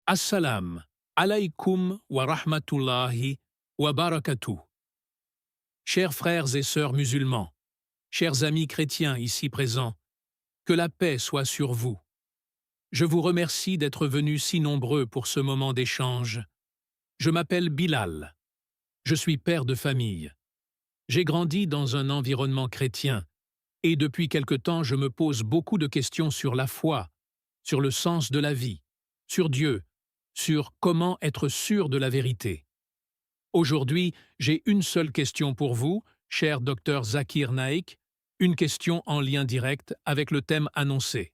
Assalam alaykum wa rahmatullahi wa barakatuh. Chers frères et sœurs musulmans, chers amis chrétiens ici présents, que la paix soit sur vous. Je vous remercie d'être venus si nombreux pour ce moment d'échange. Je m'appelle Bilal. Je suis père de famille. J'ai grandi dans un environnement chrétien et depuis quelque temps je me pose beaucoup de questions sur la foi, sur le sens de la vie, sur Dieu, sur comment être sûr de la vérité. Aujourd'hui, j'ai une seule question pour vous, cher Dr Zakir Naik, une question en lien direct avec le thème annoncé.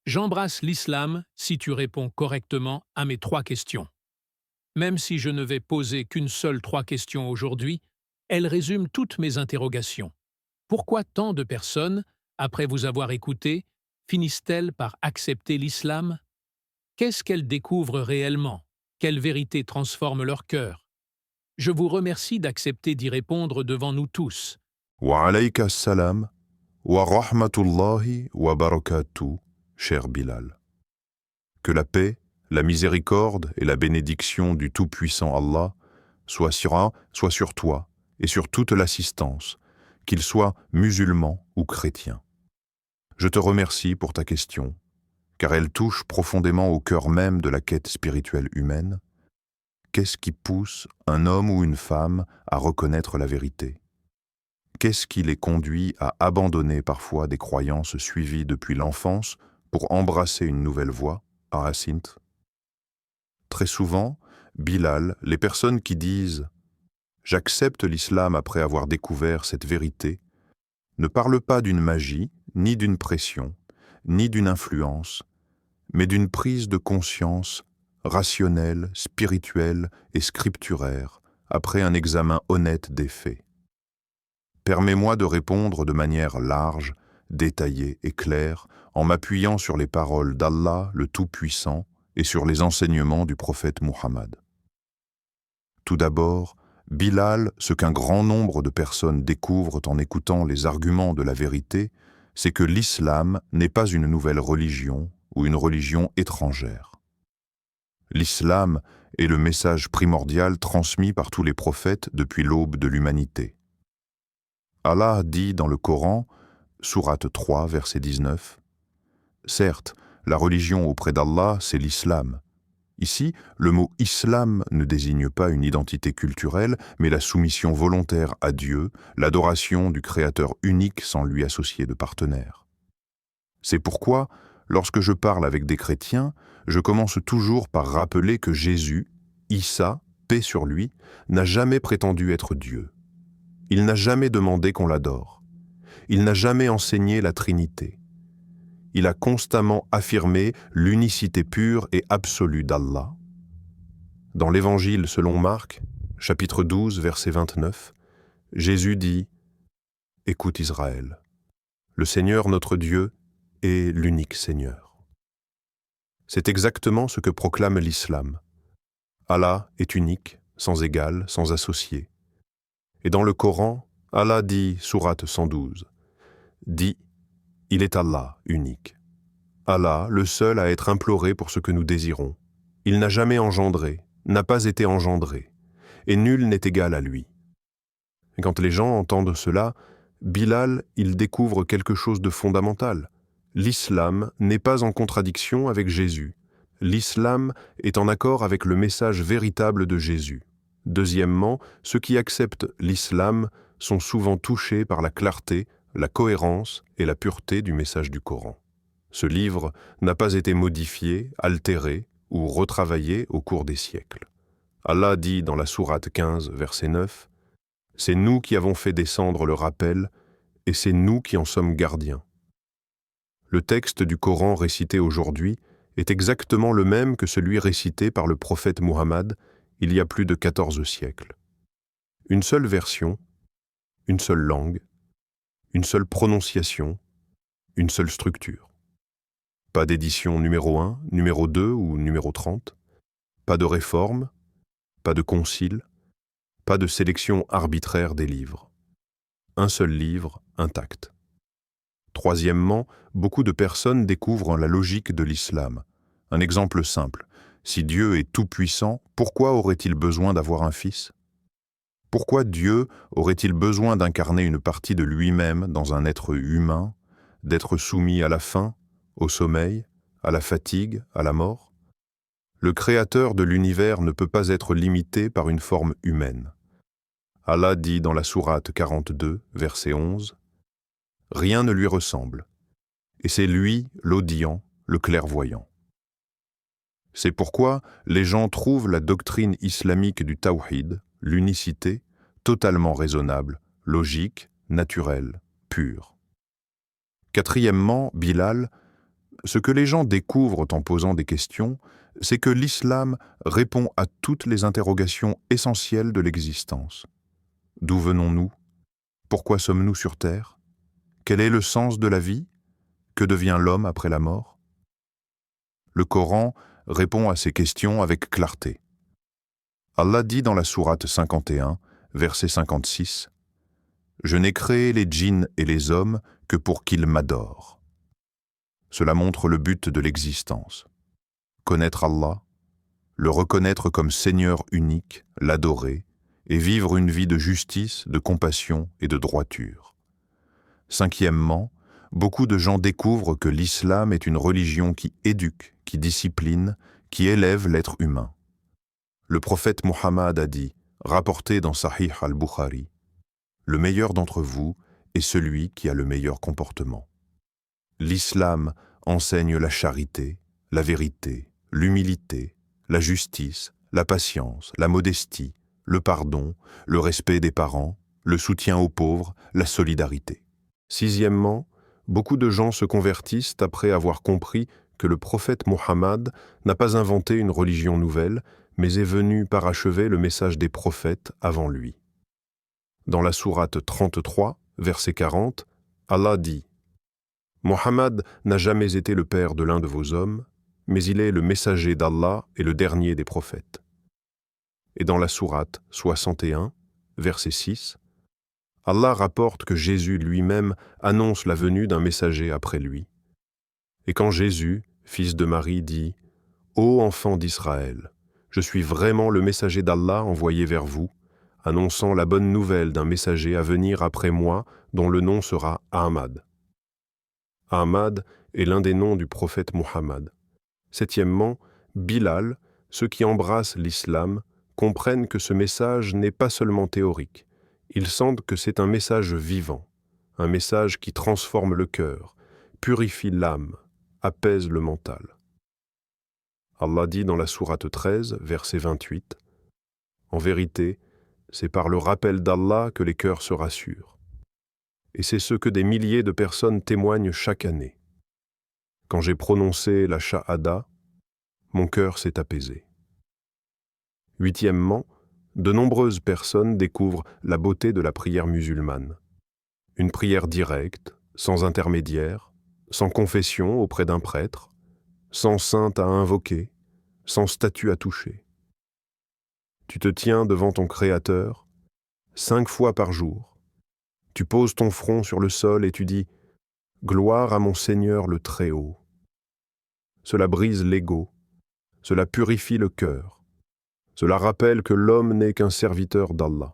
J'embrasse l'islam si tu réponds correctement à mes 3 questions. Même si je ne vais poser qu'une seule 3 questions aujourd'hui, elles résument toutes mes interrogations. Pourquoi tant de personnes, après vous avoir écouté, finissent-elles par accepter l'islam? Qu'est-ce qu'elles découvrent réellement? Quelle vérité transforme leur cœur? Je vous remercie d'accepter d'y répondre devant nous tous. Wa alayka assalam wa rahmatullahi wa barakatuh, cher Bilal. Que la paix, la miséricorde et la bénédiction du Tout-Puissant Allah soient sur toi et sur toute l'assistance, qu'ils soient musulmans ou chrétiens. Je te remercie pour ta question, car elle touche profondément au cœur même de la quête spirituelle humaine. Qu'est-ce qui pousse un homme ou une femme à reconnaître la vérité? Qu'est-ce qui les conduit à abandonner parfois des croyances suivies depuis l'enfance pour embrasser une nouvelle voie, Aracinthe? Très souvent, Bilal, les personnes qui disent « j'accepte l'islam après avoir découvert cette vérité » ne parlent pas d'une magie, ni d'une pression, ni d'une influence, mais d'une prise de conscience rationnelle, spirituelle et scripturaire après un examen honnête des faits. Permets-moi de répondre de manière large, détaillée et claire en m'appuyant sur les paroles d'Allah, le Tout-Puissant, et sur les enseignements du prophète Muhammad. Tout d'abord, Bilal, ce qu'un grand nombre de personnes découvrent en écoutant les arguments de la vérité, c'est que l'islam n'est pas une nouvelle religion ou une religion étrangère. L'islam est le message primordial transmis par tous les prophètes depuis l'aube de l'humanité. Allah dit dans le Coran, sourate 3, verset 19, « Certes, la religion auprès d'Allah, c'est l'islam. » Ici, le mot « islam » ne désigne pas une identité culturelle, mais la soumission volontaire à Dieu, l'adoration du Créateur unique sans lui associer de partenaire. C'est pourquoi, lorsque je parle avec des chrétiens, je commence toujours par rappeler que Jésus, Issa, paix sur lui, n'a jamais prétendu être Dieu. Il n'a jamais demandé qu'on l'adore. Il n'a jamais enseigné la Trinité. Il a constamment affirmé l'unicité pure et absolue d'Allah. Dans l'Évangile selon Marc, chapitre 12, verset 29, Jésus dit « Écoute Israël, le Seigneur notre Dieu est l'unique Seigneur. » C'est exactement ce que proclame l'islam. Allah est unique, sans égal, sans associé. Et dans le Coran, Allah dit, sourate 112, dit « Il est Allah, unique. Allah, le seul à être imploré pour ce que nous désirons. Il n'a jamais engendré, n'a pas été engendré, et nul n'est égal à lui. » Et quand les gens entendent cela, Bilal, il découvre quelque chose de fondamental. L'islam n'est pas en contradiction avec Jésus. L'islam est en accord avec le message véritable de Jésus. Deuxièmement, ceux qui acceptent l'islam sont souvent touchés par la clarté, la cohérence et la pureté du message du Coran. Ce livre n'a pas été modifié, altéré ou retravaillé au cours des siècles. Allah dit dans la sourate 15, verset 9, « C'est nous qui avons fait descendre le rappel et c'est nous qui en sommes gardiens. » Le texte du Coran récité aujourd'hui est exactement le même que celui récité par le prophète Muhammad il y a plus de 14 siècles. Une seule version, une seule langue, une seule prononciation, une seule structure. Pas d'édition numéro 1, numéro 2 ou numéro 30, pas de réforme, pas de concile, pas de sélection arbitraire des livres. Un seul livre intact. Troisièmement, beaucoup de personnes découvrent la logique de l'islam. Un exemple simple. Si Dieu est tout-puissant, pourquoi aurait-il besoin d'avoir un fils? Pourquoi Dieu aurait-il besoin d'incarner une partie de lui-même dans un être humain, d'être soumis à la faim, au sommeil, à la fatigue, à la mort? Le Créateur de l'univers ne peut pas être limité par une forme humaine. Allah dit dans la sourate 42, verset 11, « Rien ne lui ressemble, et c'est lui l'audient, le clairvoyant. » C'est pourquoi les gens trouvent la doctrine islamique du tawhid, l'unicité, totalement raisonnable, logique, naturelle, pure. Quatrièmement, Bilal, ce que les gens découvrent en posant des questions, c'est que l'islam répond à toutes les interrogations essentielles de l'existence. D'où venons-nous? Pourquoi sommes-nous sur terre? Quel est le sens de la vie? Que devient l'homme après la mort? Le Coran répond à ces questions avec clarté. Allah dit dans la sourate 51, verset 56, « Je n'ai créé les djinns et les hommes que pour qu'ils m'adorent. » Cela montre le but de l'existence. Connaître Allah, le reconnaître comme Seigneur unique, l'adorer, et vivre une vie de justice, de compassion et de droiture. Cinquièmement, beaucoup de gens découvrent que l'islam est une religion qui éduque, qui discipline, qui élève l'être humain. Le prophète Muhammad a dit, rapporté dans Sahih al-Bukhari, « Le meilleur d'entre vous est celui qui a le meilleur comportement. » L'islam enseigne la charité, la vérité, l'humilité, la justice, la patience, la modestie, le pardon, le respect des parents, le soutien aux pauvres, la solidarité. Sixièmement, beaucoup de gens se convertissent après avoir compris que le prophète Muhammad n'a pas inventé une religion nouvelle, mais est venu parachever le message des prophètes avant lui. Dans la sourate 33, verset 40, Allah dit « Muhammad n'a jamais été le père de l'un de vos hommes, mais il est le messager d'Allah et le dernier des prophètes. » Et dans la sourate 61, verset 6, Allah rapporte que Jésus lui-même annonce la venue d'un messager après lui. Et quand Jésus, fils de Marie, dit « Ô enfant d'Israël, je suis vraiment le messager d'Allah envoyé vers vous, annonçant la bonne nouvelle d'un messager à venir après moi dont le nom sera Ahmad. » Ahmad est l'un des noms du prophète Muhammad. Septièmement, Bilal, ceux qui embrassent l'islam, comprennent que ce message n'est pas seulement théorique. Ils sentent que c'est un message vivant, un message qui transforme le cœur, purifie l'âme, apaise le mental. Allah dit dans la sourate 13, verset 28, « En vérité, c'est par le rappel d'Allah que les cœurs se rassurent. Et c'est ce que des milliers de personnes témoignent chaque année. Quand j'ai prononcé la shahada, mon cœur s'est apaisé. » Huitièmement, de nombreuses personnes découvrent la beauté de la prière musulmane. Une prière directe, sans intermédiaire, sans confession auprès d'un prêtre, sans sainte à invoquer, sans statue à toucher. Tu te tiens devant ton Créateur 5 fois par jour. Tu poses ton front sur le sol et tu dis « Gloire à mon Seigneur le Très-Haut ». Cela brise l'ego, cela purifie le cœur. Cela rappelle que l'homme n'est qu'un serviteur d'Allah.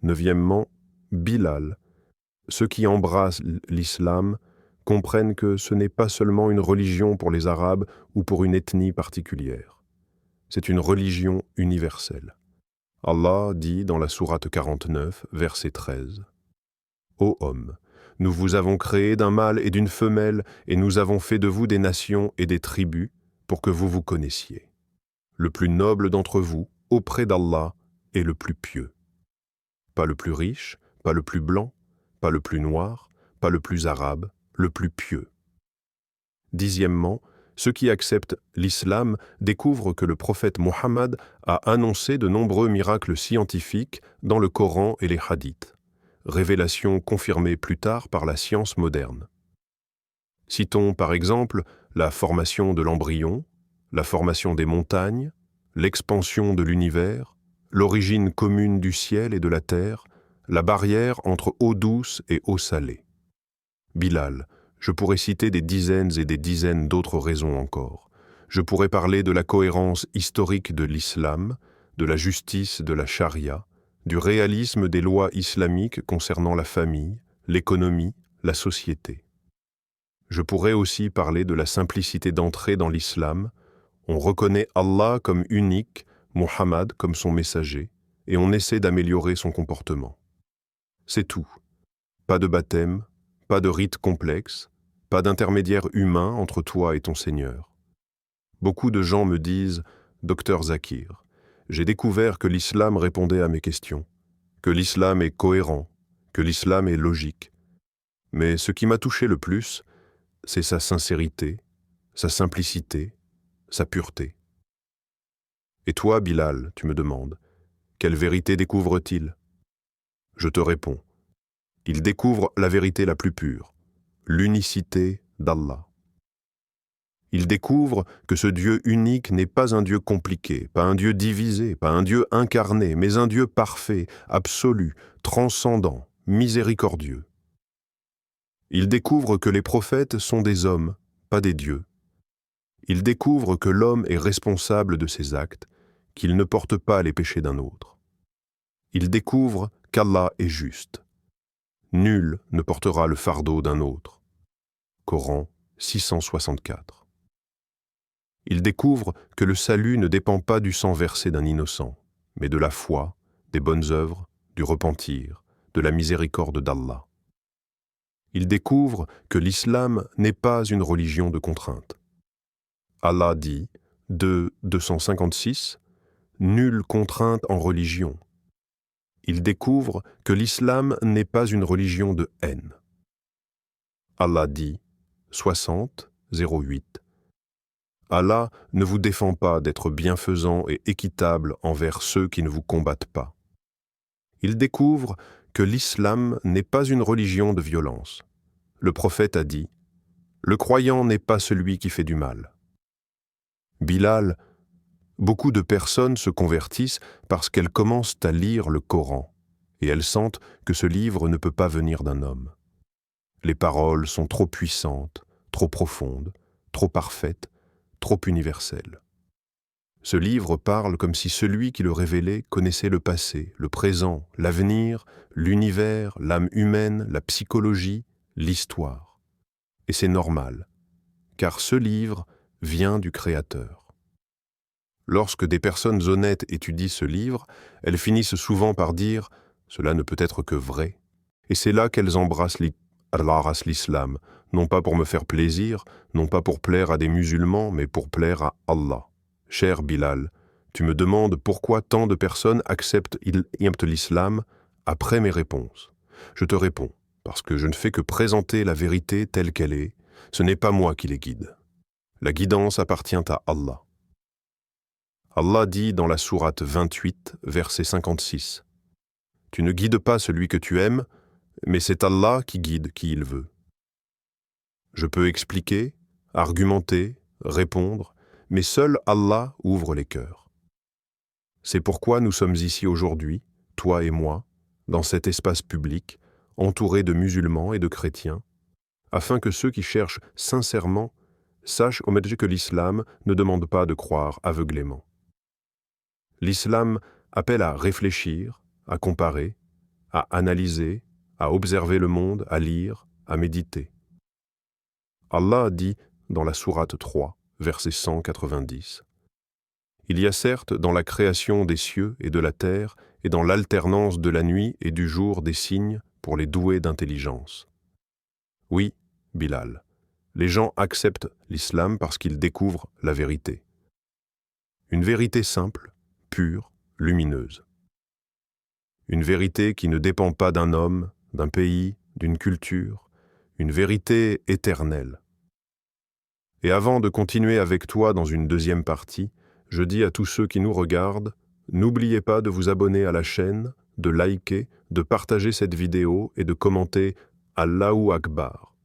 Neuvièmement, Bilal. Ceux qui embrassent l'islam comprennent que ce n'est pas seulement une religion pour les Arabes ou pour une ethnie particulière. C'est une religion universelle. Allah dit dans la sourate 49, verset 13, « Ô homme, nous vous avons créé d'un mâle et d'une femelle et nous avons fait de vous des nations et des tribus pour que vous vous connaissiez. Le plus noble d'entre vous, auprès d'Allah, est le plus pieux. Pas le plus riche, pas le plus blanc, pas le plus noir, pas le plus arabe, le plus pieux. » Dixièmement, ceux qui acceptent l'islam découvrent que le prophète Muhammad a annoncé de nombreux miracles scientifiques dans le Coran et les hadiths, révélation confirmée plus tard par la science moderne. Citons par exemple la formation de l'embryon, la formation des montagnes, l'expansion de l'univers, l'origine commune du ciel et de la terre, la barrière entre eau douce et eau salée. Bilal, je pourrais citer des dizaines et des dizaines d'autres raisons encore. Je pourrais parler de la cohérence historique de l'islam, de la justice de la charia, du réalisme des lois islamiques concernant la famille, l'économie, la société. Je pourrais aussi parler de la simplicité d'entrer dans l'islam. On reconnaît Allah comme unique, Muhammad comme son messager, et on essaie d'améliorer son comportement. C'est tout. Pas de baptême, pas de rite complexe, pas d'intermédiaire humain entre toi et ton Seigneur. Beaucoup de gens me disent « Docteur Zakir, j'ai découvert que l'islam répondait à mes questions, que l'islam est cohérent, que l'islam est logique. Mais ce qui m'a touché le plus, c'est sa sincérité, sa simplicité, sa pureté. » Et toi, Bilal, tu me demandes, quelle vérité découvre-t-il? Je te réponds, il découvre la vérité la plus pure, l'unicité d'Allah. Il découvre que ce Dieu unique n'est pas un Dieu compliqué, pas un Dieu divisé, pas un Dieu incarné, mais un Dieu parfait, absolu, transcendant, miséricordieux. Il découvre que les prophètes sont des hommes, pas des dieux. Il découvre que l'homme est responsable de ses actes, qu'il ne porte pas les péchés d'un autre. Il découvre qu'Allah est juste. Nul ne portera le fardeau d'un autre. Coran 664. Il découvre que le salut ne dépend pas du sang versé d'un innocent, mais de la foi, des bonnes œuvres, du repentir, de la miséricorde d'Allah. Il découvre que l'islam n'est pas une religion de contrainte. Allah dit, 2:256, « Nulle contrainte en religion ». Il découvre que l'islam n'est pas une religion de haine. Allah dit, 60:08, Allah ne vous défend pas d'être bienfaisant et équitable envers ceux qui ne vous combattent pas. Il découvre que l'islam n'est pas une religion de violence. Le prophète a dit, « Le croyant n'est pas celui qui fait du mal ». Bilal, beaucoup de personnes se convertissent parce qu'elles commencent à lire le Coran et elles sentent que ce livre ne peut pas venir d'un homme. Les paroles sont trop puissantes, trop profondes, trop parfaites, trop universelles. Ce livre parle comme si celui qui le révélait connaissait le passé, le présent, l'avenir, l'univers, l'âme humaine, la psychologie, l'histoire. Et c'est normal, car ce livre vient du Créateur. Lorsque des personnes honnêtes étudient ce livre, elles finissent souvent par dire « cela ne peut être que vrai ». Et c'est là qu'elles embrassent l'islam, non pas pour me faire plaisir, non pas pour plaire à des musulmans, mais pour plaire à Allah. Cher Bilal, tu me demandes pourquoi tant de personnes acceptent l'islam après mes réponses. Je te réponds, parce que je ne fais que présenter la vérité telle qu'elle est, ce n'est pas moi qui les guide. La guidance appartient à Allah. Allah dit dans la sourate 28, verset 56, « Tu ne guides pas celui que tu aimes, mais c'est Allah qui guide qui il veut. » Je peux expliquer, argumenter, répondre, mais seul Allah ouvre les cœurs. C'est pourquoi nous sommes ici aujourd'hui, toi et moi, dans cet espace public, entourés de musulmans et de chrétiens, afin que ceux qui cherchent sincèrement sachent que l'islam ne demande pas de croire aveuglément. L'islam appelle à réfléchir, à comparer, à analyser, à observer le monde, à lire, à méditer. Allah a dit dans la sourate 3, verset 190, « Il y a certes dans la création des cieux et de la terre et dans l'alternance de la nuit et du jour des signes pour les doués d'intelligence. » Oui, Bilal, les gens acceptent l'islam parce qu'ils découvrent la vérité. Une vérité simple, pure, lumineuse. Une vérité qui ne dépend pas d'un homme, d'un pays, d'une culture, une vérité éternelle. Et avant de continuer avec toi dans une deuxième partie, je dis à tous ceux qui nous regardent, n'oubliez pas de vous abonner à la chaîne, de liker, de partager cette vidéo et de commenter Allahu Akbar.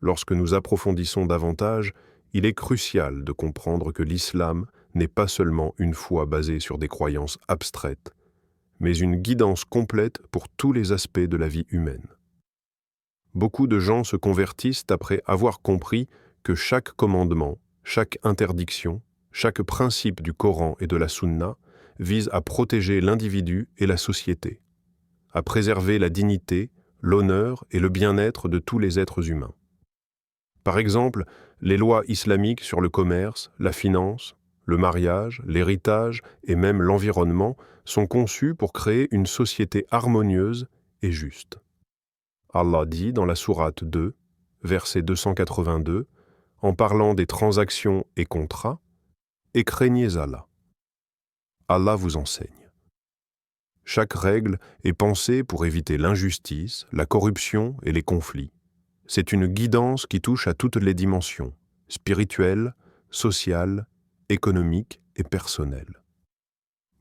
Lorsque nous approfondissons davantage, il est crucial de comprendre que l'islam n'est pas seulement une foi basée sur des croyances abstraites, mais une guidance complète pour tous les aspects de la vie humaine. Beaucoup de gens se convertissent après avoir compris que chaque commandement, Chaque interdiction, chaque principe du Coran et de la Sunna vise à protéger l'individu et la société, à préserver la dignité, l'honneur et le bien-être de tous les êtres humains. Par exemple, les lois islamiques sur le commerce, la finance, le mariage, l'héritage et même l'environnement sont conçues pour créer une société harmonieuse et juste. Allah dit dans la sourate 2, verset 282, en parlant des transactions et contrats, « Et craignez Allah. Allah vous enseigne. » Chaque règle est pensée pour éviter l'injustice, la corruption et les conflits. C'est une guidance qui touche à toutes les dimensions, spirituelles, sociales, économiques et personnelles.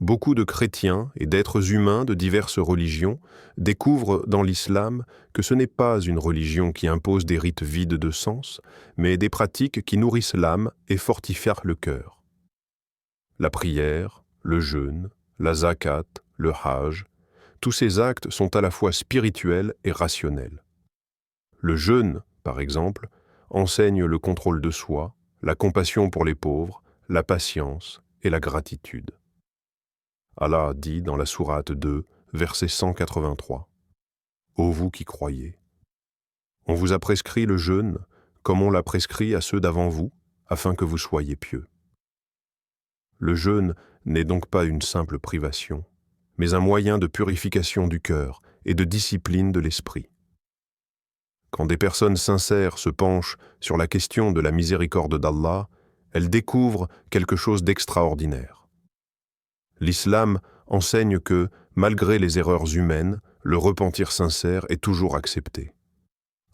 Beaucoup de chrétiens et d'êtres humains de diverses religions découvrent dans l'islam que ce n'est pas une religion qui impose des rites vides de sens, mais des pratiques qui nourrissent l'âme et fortifient le cœur. La prière, le jeûne, la zakat, le hajj, tous ces actes sont à la fois spirituels et rationnels. Le jeûne, par exemple, enseigne le contrôle de soi, la compassion pour les pauvres, la patience et la gratitude. Allah dit dans la sourate 2, verset 183, « Ô vous qui croyez, on vous a prescrit le jeûne comme on l'a prescrit à ceux d'avant vous, afin que vous soyez pieux. » Le jeûne n'est donc pas une simple privation, mais un moyen de purification du cœur et de discipline de l'esprit. Quand des personnes sincères se penchent sur la question de la miséricorde d'Allah, elles découvrent quelque chose d'extraordinaire. L'islam enseigne que, malgré les erreurs humaines, le repentir sincère est toujours accepté.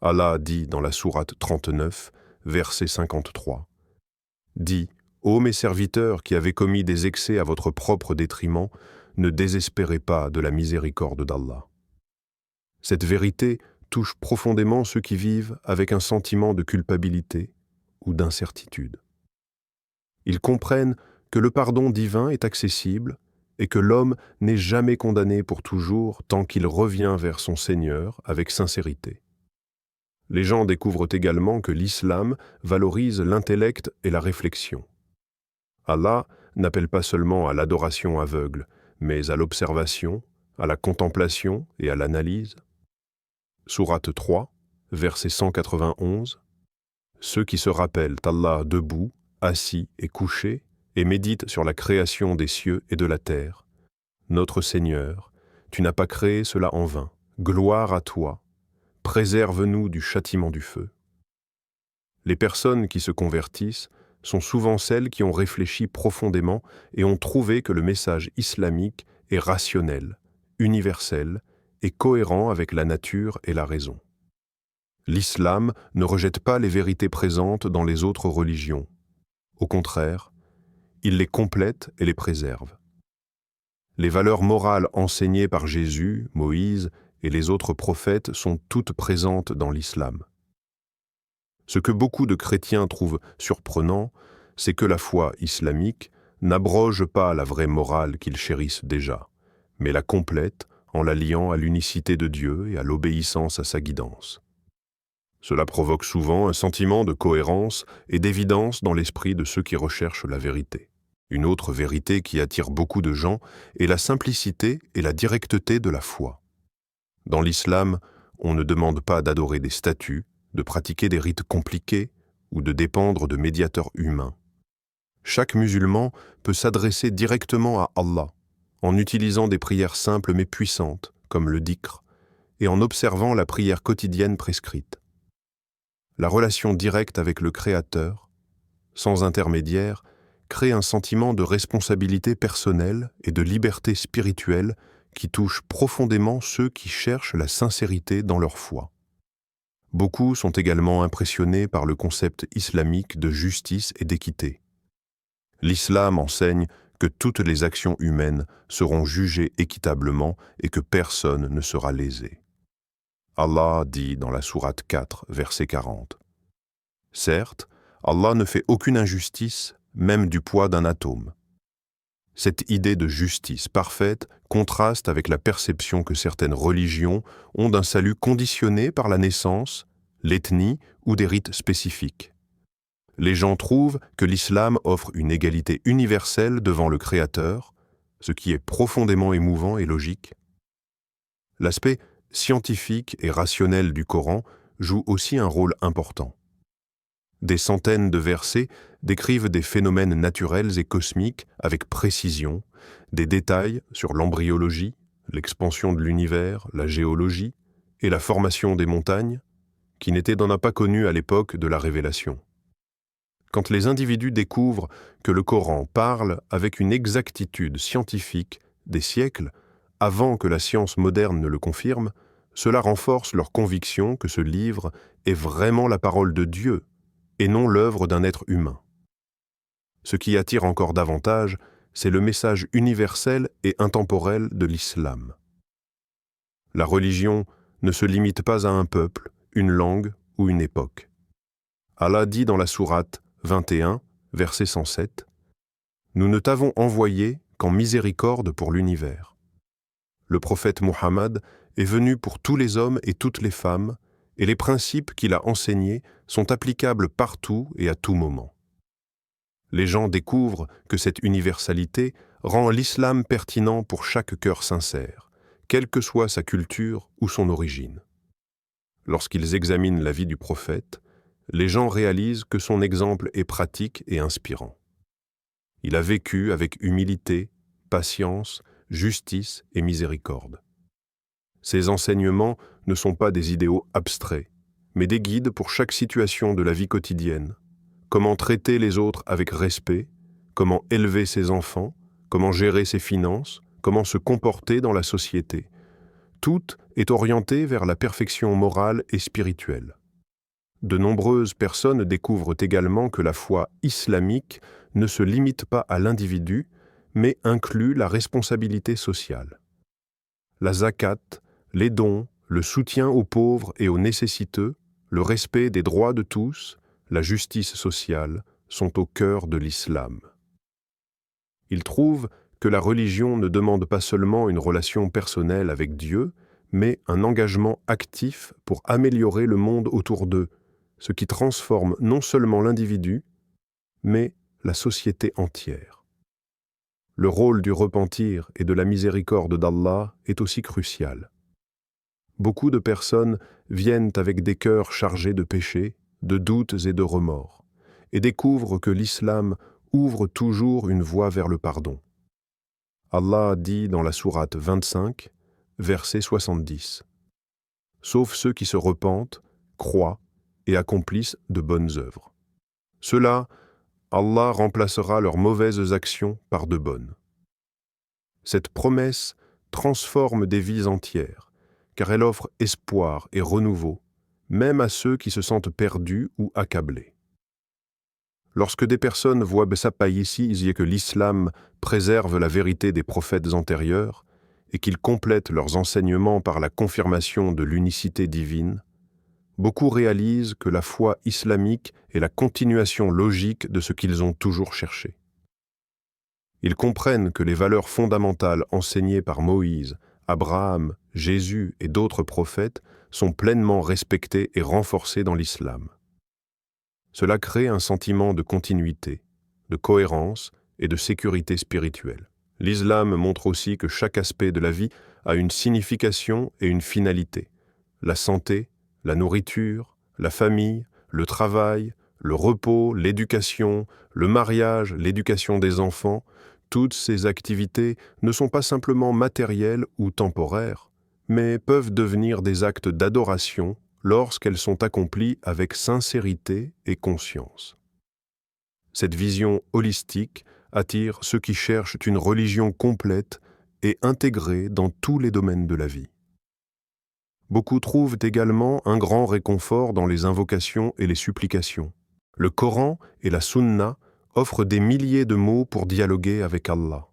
Allah dit dans la sourate 39, verset 53, « Dis, ô mes serviteurs qui avez commis des excès à votre propre détriment, ne désespérez pas de la miséricorde d'Allah. » Cette vérité touche profondément ceux qui vivent avec un sentiment de culpabilité ou d'incertitude. Ils comprennent que le pardon divin est accessible et que l'homme n'est jamais condamné pour toujours tant qu'il revient vers son Seigneur avec sincérité. Les gens découvrent également que l'islam valorise l'intellect et la réflexion. Allah n'appelle pas seulement à l'adoration aveugle, mais à l'observation, à la contemplation et à l'analyse. Sourate 3, verset 191, « Ceux qui se rappellent Allah debout, assis et couché, et méditent sur la création des cieux et de la terre. Notre Seigneur, tu n'as pas créé cela en vain. Gloire à toi. Préserve-nous du châtiment du feu. » Les personnes qui se convertissent sont souvent celles qui ont réfléchi profondément et ont trouvé que le message islamique est rationnel, universel et cohérent avec la nature et la raison. L'islam ne rejette pas les vérités présentes dans les autres religions. Au contraire, il les complète et les préserve. Les valeurs morales enseignées par Jésus, Moïse et les autres prophètes sont toutes présentes dans l'islam. Ce que beaucoup de chrétiens trouvent surprenant, c'est que la foi islamique n'abroge pas la vraie morale qu'ils chérissent déjà, mais la complète en la liant à l'unicité de Dieu et à l'obéissance à sa guidance. Cela provoque souvent un sentiment de cohérence et d'évidence dans l'esprit de ceux qui recherchent la vérité. Une autre vérité qui attire beaucoup de gens est la simplicité et la directeté de la foi. Dans l'islam, on ne demande pas d'adorer des statues, de pratiquer des rites compliqués ou de dépendre de médiateurs humains. Chaque musulman peut s'adresser directement à Allah en utilisant des prières simples mais puissantes, comme le dhikr, et en observant la prière quotidienne prescrite. La relation directe avec le Créateur, sans intermédiaire, crée un sentiment de responsabilité personnelle et de liberté spirituelle qui touche profondément ceux qui cherchent la sincérité dans leur foi. Beaucoup sont également impressionnés par le concept islamique de justice et d'équité. L'islam enseigne que toutes les actions humaines seront jugées équitablement et que personne ne sera lésé. Allah dit dans la sourate 4, verset 40, « Certes, Allah ne fait aucune injustice, même du poids d'un atome. » Cette idée de justice parfaite contraste avec la perception que certaines religions ont d'un salut conditionné par la naissance, l'ethnie ou des rites spécifiques. Les gens trouvent que l'islam offre une égalité universelle devant le Créateur, ce qui est profondément émouvant et logique. L'aspect scientifique et rationnel du Coran joue aussi un rôle important. Des centaines de versets décrivent des phénomènes naturels et cosmiques avec précision, des détails sur l'embryologie, l'expansion de l'univers, la géologie et la formation des montagnes, qui n'étaient pas connus à l'époque de la révélation. Quand les individus découvrent que le Coran parle avec une exactitude scientifique des siècles avant que la science moderne ne le confirme, cela renforce leur conviction que ce livre est vraiment la parole de Dieu et non l'œuvre d'un être humain. Ce qui attire encore davantage, c'est le message universel et intemporel de l'islam. La religion ne se limite pas à un peuple, une langue ou une époque. Allah dit dans la sourate 21, verset 107, « Nous ne t'avons envoyé qu'en miséricorde pour l'univers. » Le prophète Muhammad est venu pour tous les hommes et toutes les femmes, et les principes qu'il a enseignés sont applicables partout et à tout moment. Les gens découvrent que cette universalité rend l'islam pertinent pour chaque cœur sincère, quelle que soit sa culture ou son origine. Lorsqu'ils examinent la vie du prophète, les gens réalisent que son exemple est pratique et inspirant. Il a vécu avec humilité, patience, justice et miséricorde. Ses enseignements ne sont pas des idéaux abstraits, mais des guides pour chaque situation de la vie quotidienne. Comment traiter les autres avec respect, comment élever ses enfants, comment gérer ses finances, comment se comporter dans la société. Tout est orienté vers la perfection morale et spirituelle. De nombreuses personnes découvrent également que la foi islamique ne se limite pas à l'individu, mais inclut la responsabilité sociale. La zakat, les dons, le soutien aux pauvres et aux nécessiteux, le respect des droits de tous, la justice sociale sont au cœur de l'islam. Ils trouvent que la religion ne demande pas seulement une relation personnelle avec Dieu, mais un engagement actif pour améliorer le monde autour d'eux, ce qui transforme non seulement l'individu, mais la société entière. Le rôle du repentir et de la miséricorde d'Allah est aussi crucial. Beaucoup de personnes viennent avec des cœurs chargés de péchés, de doutes et de remords, et découvrent que l'islam ouvre toujours une voie vers le pardon. Allah dit dans la sourate 25, verset 70, « Sauf ceux qui se repentent, croient et accomplissent de bonnes œuvres. Ceux-là, Allah remplacera leurs mauvaises actions par de bonnes. » Cette promesse transforme des vies entières, car elle offre espoir et renouveau, même à ceux qui se sentent perdus ou accablés. Lorsque des personnes voient que l'islam préserve la vérité des prophètes antérieurs et qu'ils complètent leurs enseignements par la confirmation de l'unicité divine, beaucoup réalisent que la foi islamique est la continuation logique de ce qu'ils ont toujours cherché. Ils comprennent que les valeurs fondamentales enseignées par Moïse, Abraham, Jésus et d'autres prophètes sont pleinement respectées et renforcées dans l'islam. Cela crée un sentiment de continuité, de cohérence et de sécurité spirituelle. L'islam montre aussi que chaque aspect de la vie a une signification et une finalité. La santé, la nourriture, la famille, le travail, le repos, l'éducation, le mariage, l'éducation des enfants, toutes ces activités ne sont pas simplement matérielles ou temporaires, mais peuvent devenir des actes d'adoration lorsqu'elles sont accomplies avec sincérité et conscience. Cette vision holistique attire ceux qui cherchent une religion complète et intégrée dans tous les domaines de la vie. Beaucoup trouvent également un grand réconfort dans les invocations et les supplications. Le Coran et la Sunna offrent des milliers de mots pour dialoguer avec Allah.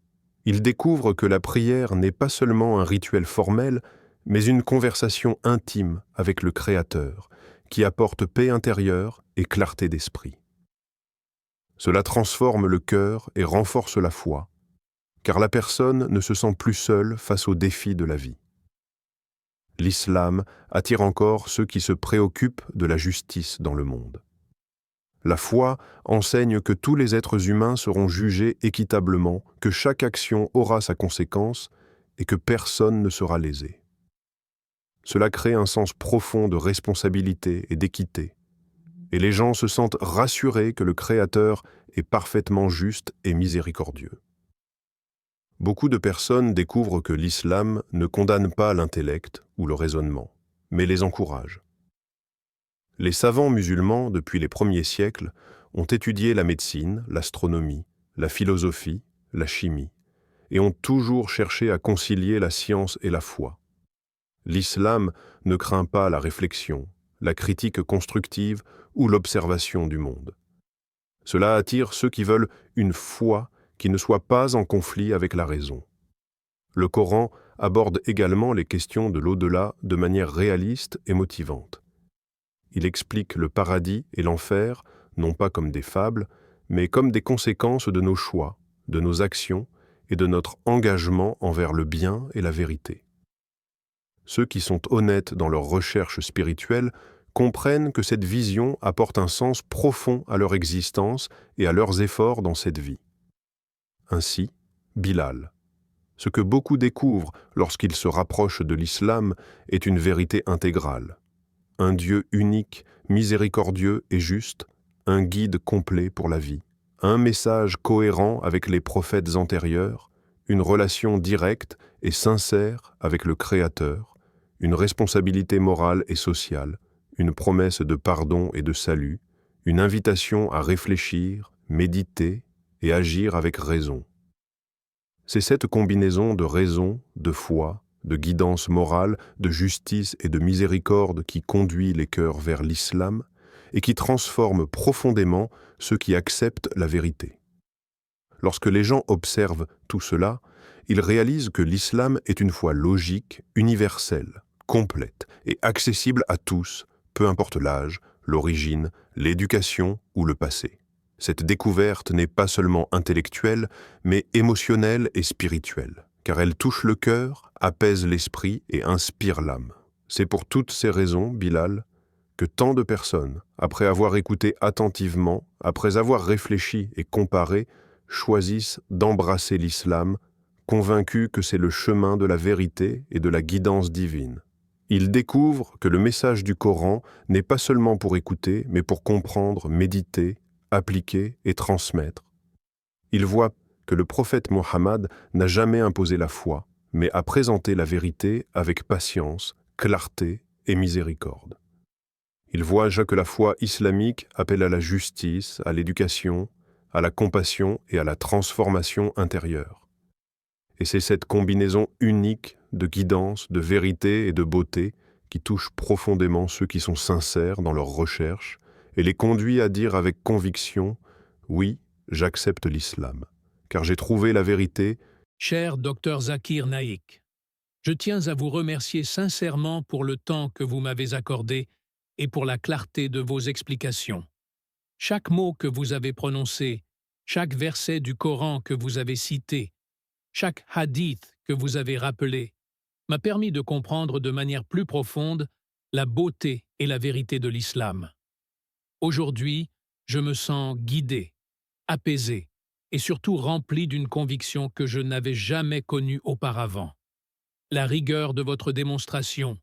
Ils découvrent que la prière n'est pas seulement un rituel formel, mais une conversation intime avec le Créateur, qui apporte paix intérieure et clarté d'esprit. Cela transforme le cœur et renforce la foi, car la personne ne se sent plus seule face aux défis de la vie. L'islam attire encore ceux qui se préoccupent de la justice dans le monde. La foi enseigne que tous les êtres humains seront jugés équitablement, que chaque action aura sa conséquence et que personne ne sera lésé. Cela crée un sens profond de responsabilité et d'équité, et les gens se sentent rassurés que le Créateur est parfaitement juste et miséricordieux. Beaucoup de personnes découvrent que l'islam ne condamne pas l'intellect ou le raisonnement, mais les encourage. Les savants musulmans, depuis les premiers siècles, ont étudié la médecine, l'astronomie, la philosophie, la chimie, et ont toujours cherché à concilier la science et la foi. L'islam ne craint pas la réflexion, la critique constructive ou l'observation du monde. Cela attire ceux qui veulent une foi qui ne soit pas en conflit avec la raison. Le Coran aborde également les questions de l'au-delà de manière réaliste et motivante. Il explique le paradis et l'enfer, non pas comme des fables, mais comme des conséquences de nos choix, de nos actions et de notre engagement envers le bien et la vérité. Ceux qui sont honnêtes dans leur recherche spirituelle comprennent que cette vision apporte un sens profond à leur existence et à leurs efforts dans cette vie. Ainsi, Bilal. Ce que beaucoup découvrent lorsqu'ils se rapprochent de l'islam est une vérité intégrale. Un Dieu unique, miséricordieux et juste, un guide complet pour la vie, un message cohérent avec les prophètes antérieurs, une relation directe et sincère avec le Créateur, une responsabilité morale et sociale, une promesse de pardon et de salut, une invitation à réfléchir, méditer et agir avec raison. C'est cette combinaison de raison, de foi, de guidance morale, de justice et de miséricorde qui conduit les cœurs vers l'islam et qui transforme profondément ceux qui acceptent la vérité. Lorsque les gens observent tout cela, ils réalisent que l'islam est une foi logique, universelle, complète et accessible à tous, peu importe l'âge, l'origine, l'éducation ou le passé. Cette découverte n'est pas seulement intellectuelle, mais émotionnelle et spirituelle, car elle touche le cœur, apaise l'esprit et inspire l'âme. C'est pour toutes ces raisons, Bilal, que tant de personnes, après avoir écouté attentivement, après avoir réfléchi et comparé, choisissent d'embrasser l'islam, convaincus que c'est le chemin de la vérité et de la guidance divine. Ils découvrent que le message du Coran n'est pas seulement pour écouter, mais pour comprendre, méditer, appliquer et transmettre. Ils voient que le prophète Mohammed n'a jamais imposé la foi, mais a présenté la vérité avec patience, clarté et miséricorde. Ils voient que la foi islamique appelle à la justice, à l'éducation, à la compassion et à la transformation intérieure. Et c'est cette combinaison unique de guidance, de vérité et de beauté qui touche profondément ceux qui sont sincères dans leur recherche et les conduit à dire avec conviction « Oui, j'accepte l'islam, car j'ai trouvé la vérité. » Cher Dr Zakir Naik, je tiens à vous remercier sincèrement pour le temps que vous m'avez accordé et pour la clarté de vos explications. Chaque mot que vous avez prononcé, chaque verset du Coran que vous avez cité, chaque hadith que vous avez rappelé, m'a permis de comprendre de manière plus profonde la beauté et la vérité de l'islam. Aujourd'hui, je me sens guidé, apaisé et surtout rempli d'une conviction que je n'avais jamais connue auparavant. La rigueur de votre démonstration,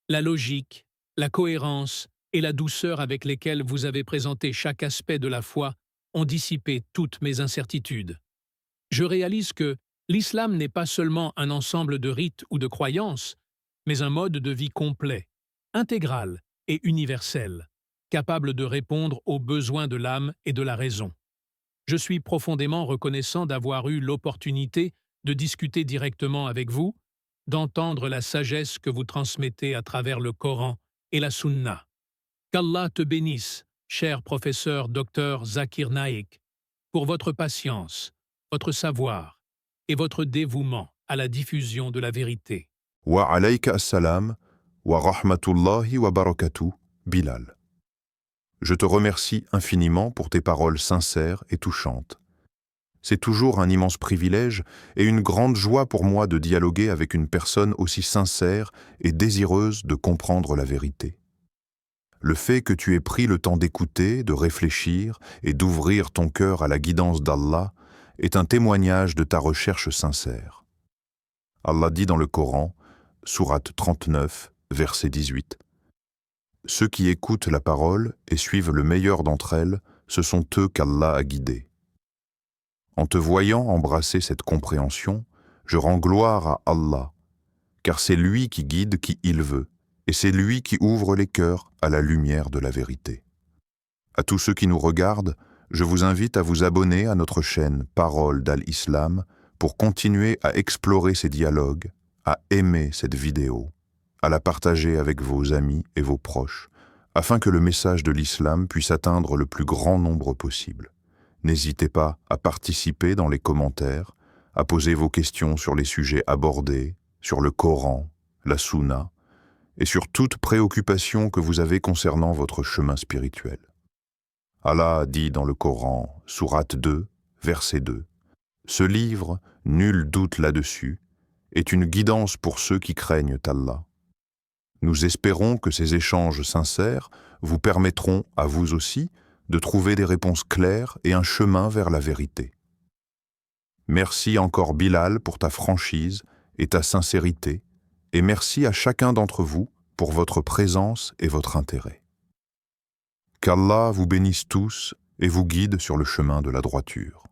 la logique, la cohérence et la douceur avec lesquelles vous avez présenté chaque aspect de la foi ont dissipé toutes mes incertitudes. Je réalise que l'islam n'est pas seulement un ensemble de rites ou de croyances, mais un mode de vie complet, intégral et universel, capable de répondre aux besoins de l'âme et de la raison. Je suis profondément reconnaissant d'avoir eu l'opportunité de discuter directement avec vous, d'entendre la sagesse que vous transmettez à travers le Coran et la Sunna. Qu'Allah te bénisse, cher professeur Dr Zakir Naik, pour votre patience, votre savoir et votre dévouement à la diffusion de la vérité. Wa alayka as-salam wa rahmatullahi wa barakatuh, Bilal. Je te remercie infiniment pour tes paroles sincères et touchantes. C'est toujours un immense privilège et une grande joie pour moi de dialoguer avec une personne aussi sincère et désireuse de comprendre la vérité. le fait que tu aies pris le temps d'écouter, de réfléchir et d'ouvrir ton cœur à la guidance d'Allah est un témoignage de ta recherche sincère. Allah dit dans le Coran, sourate 39, verset 18, « Ceux qui écoutent la parole et suivent le meilleur d'entre elles, ce sont eux qu'Allah a guidés. » En te voyant embrasser cette compréhension, je rends gloire à Allah, car c'est lui qui guide qui il veut, et c'est lui qui ouvre les cœurs à la lumière de la vérité. À tous ceux qui nous regardent, je vous invite à vous abonner à notre chaîne Parole d'Al-Islam pour continuer à explorer ces dialogues, à aimer cette vidéo, à la partager avec vos amis et vos proches, afin que le message de l'islam puisse atteindre le plus grand nombre possible. N'hésitez pas à participer dans les commentaires, à poser vos questions sur les sujets abordés, sur le Coran, la Sunna, et sur toute préoccupation que vous avez concernant votre chemin spirituel. Allah dit dans le Coran, sourate 2, verset 2, « Ce livre, nul doute là-dessus, est une guidance pour ceux qui craignent Allah. Nous espérons que ces échanges sincères vous permettront, à vous aussi, de trouver des réponses claires et un chemin vers la vérité. Merci encore Bilal pour ta franchise et ta sincérité, et merci à chacun d'entre vous pour votre présence et votre intérêt. Qu'Allah vous bénisse tous et vous guide sur le chemin de la droiture.